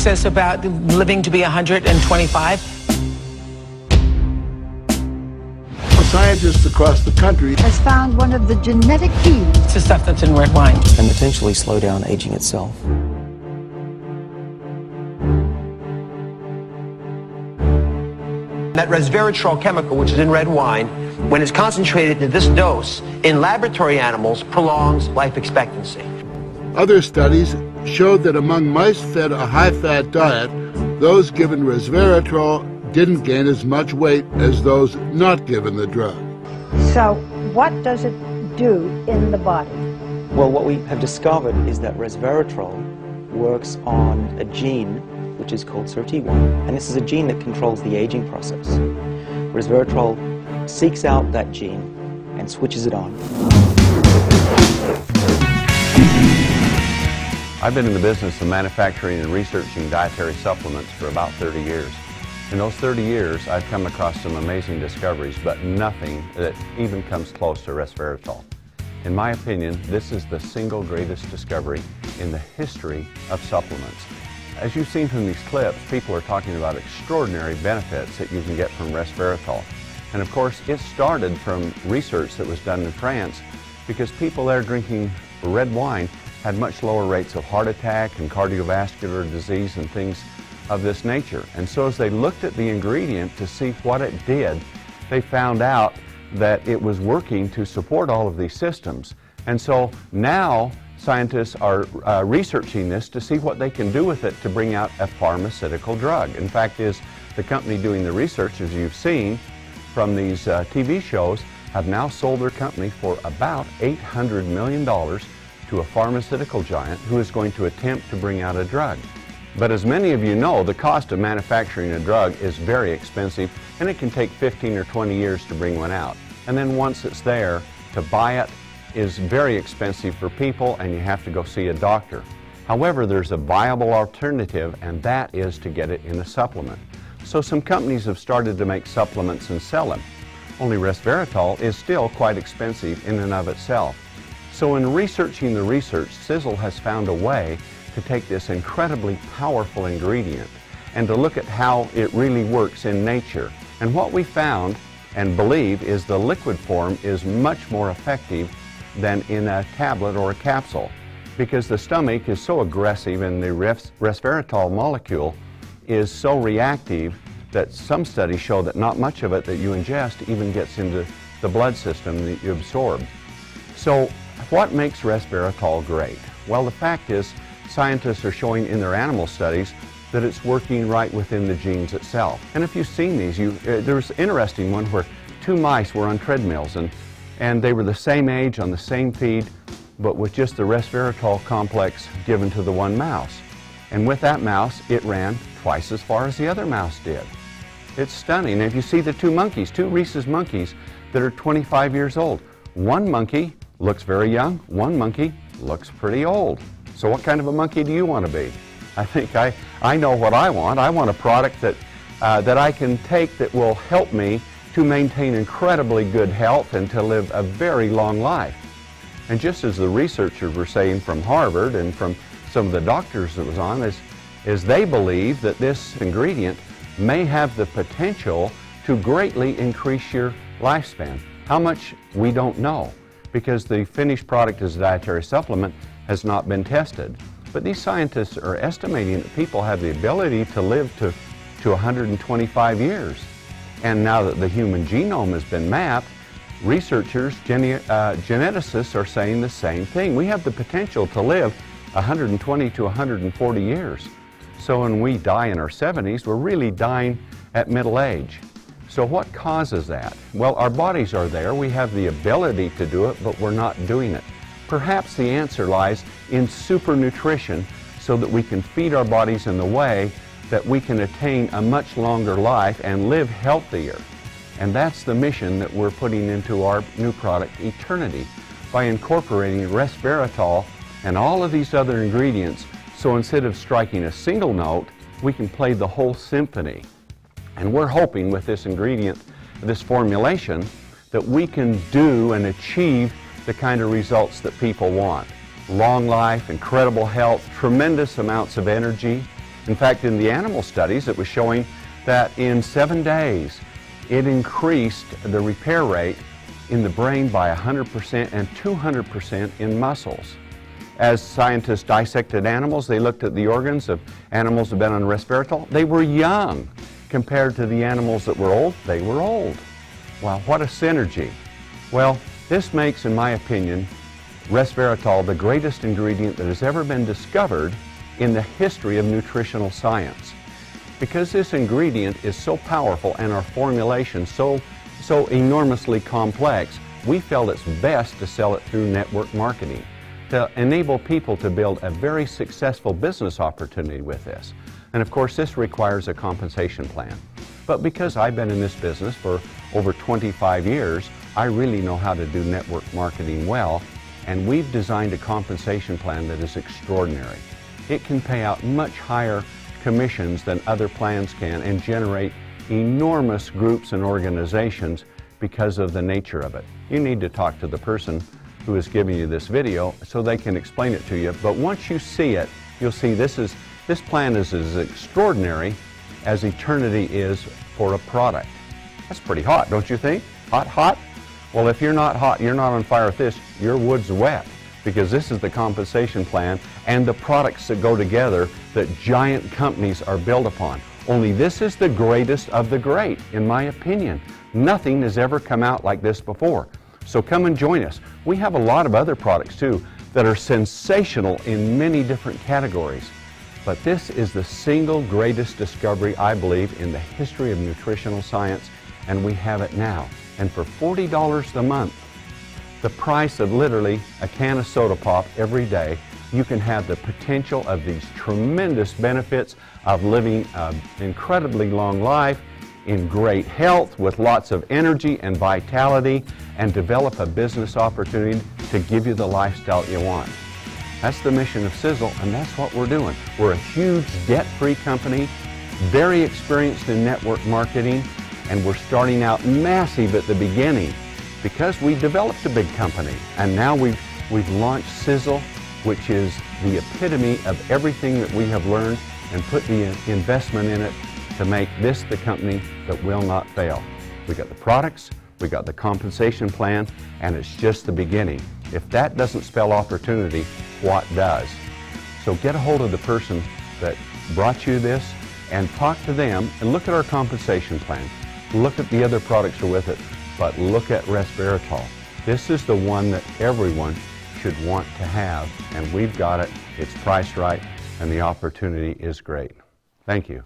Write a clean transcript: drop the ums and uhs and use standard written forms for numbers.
says about living to be 125. Scientists across the country has found one of the genetic keys to stuff that's in red wine and potentially slow down aging itself. That resveratrol chemical, which is in red wine, when it's concentrated to this dose in laboratory animals, prolongs life expectancy. Other studies showed that among mice fed a high-fat diet, those given resveratrol didn't gain as much weight as those not given the drug. So what does it do in the body? Well, what we have discovered is that resveratrol works on a gene which is called SIRT1, and this is a gene that controls the aging process. Resveratrol seeks out that gene and switches it on. I've been in the business of manufacturing and researching dietary supplements for about 30 years. In those 30 years, I've come across some amazing discoveries, but nothing that even comes close to resveratrol. In my opinion, this is the single greatest discovery in the history of supplements. As you've seen from these clips, people are talking about extraordinary benefits that you can get from resveratrol. And of course, it started from research that was done in France because people there drinking red wine had much lower rates of heart attack and cardiovascular disease and things of this nature. And so as they looked at the ingredient to see what it did, they found out that it was working to support all of these systems. And so now scientists are researching this to see what they can do with it to bring out a pharmaceutical drug. In fact, the company doing the research, as you've seen from these TV shows, have now sold their company for about $800 million to a pharmaceutical giant who is going to attempt to bring out a drug. But as many of you know, the cost of manufacturing a drug is very expensive, and it can take 15 or 20 years to bring one out. And then once it's there, to buy it is very expensive for people, and you have to go see a doctor. However, there's a viable alternative, and that is to get it in a supplement. So some companies have started to make supplements and sell them. Only resveratrol is still quite expensive in and of itself. So in researching the research, Sizzle has found a way to take this incredibly powerful ingredient and to look at how it really works in nature. And what we found and believe is the liquid form is much more effective than in a tablet or a capsule, because the stomach is so aggressive and the resveratrol molecule is so reactive that some studies show that not much of it that you ingest even gets into the blood system that you absorb. So what makes resveratrol great? Well, the fact is scientists are showing in their animal studies that it's working right within the genes itself. And if you've seen these, there was an interesting one where two mice were on treadmills and they were the same age on the same feed, but with just the resveratrol complex given to the one mouse. And with that mouse, it ran twice as far as the other mouse did. It's stunning. And if you see the two monkeys, two rhesus monkeys that are 25 years old, one monkey looks very young, one monkey looks pretty old. So what kind of a monkey do you want to be? I think I know what I want. I want a product that I can take that will help me to maintain incredibly good health and to live a very long life. And just as the researchers were saying from Harvard and from some of the doctors that was on, is they believe that this ingredient may have the potential to greatly increase your lifespan. How much, we don't know, because the finished product as a dietary supplement has not been tested. But these scientists are estimating that people have the ability to live to 125 years. And now that the human genome has been mapped, researchers, geneticists are saying the same thing. We have the potential to live 120 to 140 years. So when we die in our 70s, we're really dying at middle age. So what causes that? Well, our bodies are there. We have the ability to do it, but we're not doing it. Perhaps the answer lies in supernutrition so that we can feed our bodies in the way that we can attain a much longer life and live healthier. And that's the mission that we're putting into our new product, Eternity, by incorporating resveratrol and all of these other ingredients. So instead of striking a single note, we can play the whole symphony. And we're hoping with this ingredient, this formulation, that we can do and achieve the kind of results that people want. Long life, incredible health, tremendous amounts of energy. In fact, in the animal studies, it was showing that in 7 days, it increased the repair rate in the brain by 100% and 200% in muscles. As scientists dissected animals, they looked at the organs of animals that have been on resveratrol. They were young. Compared to the animals that were old, they were old. Wow, what a synergy. Well, this makes, in my opinion, resveratrol the greatest ingredient that has ever been discovered in the history of nutritional science. Because this ingredient is so powerful and our formulation so enormously complex, we felt it's best to sell it through network marketing to enable people to build a very successful business opportunity with this. And of course, this requires a compensation plan. But because I've been in this business for over 25 years, I really know how to do network marketing well, and we've designed a compensation plan that is extraordinary. It can pay out much higher commissions than other plans can and generate enormous groups and organizations because of the nature of it. You need to talk to the person who is giving you this video so they can explain it to you. But once you see it, you'll see this plan is as extraordinary as eternity is for a product. That's pretty hot, don't you think? Hot, hot? Well, if you're not hot, you're not on fire with this, your wood's wet, because this is the compensation plan and the products that go together that giant companies are built upon. Only this is the greatest of the great, in my opinion. Nothing has ever come out like this before. So come and join us. We have a lot of other products too that are sensational in many different categories. But this is the single greatest discovery, I believe, in the history of nutritional science, and we have it now. And for $40 a month, the price of literally a can of soda pop every day, you can have the potential of these tremendous benefits of living an incredibly long life, in great health, with lots of energy and vitality, and develop a business opportunity to give you the lifestyle you want. That's the mission of Sizzle, and that's what we're doing. We're a huge debt-free company, very experienced in network marketing, and we're starting out massive at the beginning because we developed a big company, and now we've launched Sizzle, which is the epitome of everything that we have learned, and put the investment in it to make this the company that will not fail. We got the products, we got the compensation plan, and it's just the beginning. If that doesn't spell opportunity, what does? So get a hold of the person that brought you this and talk to them and look at our compensation plan. Look at the other products that are with it, but look at Resveratrol. This is the one that everyone should want to have, and we've got it. It's priced right, and the opportunity is great. Thank you.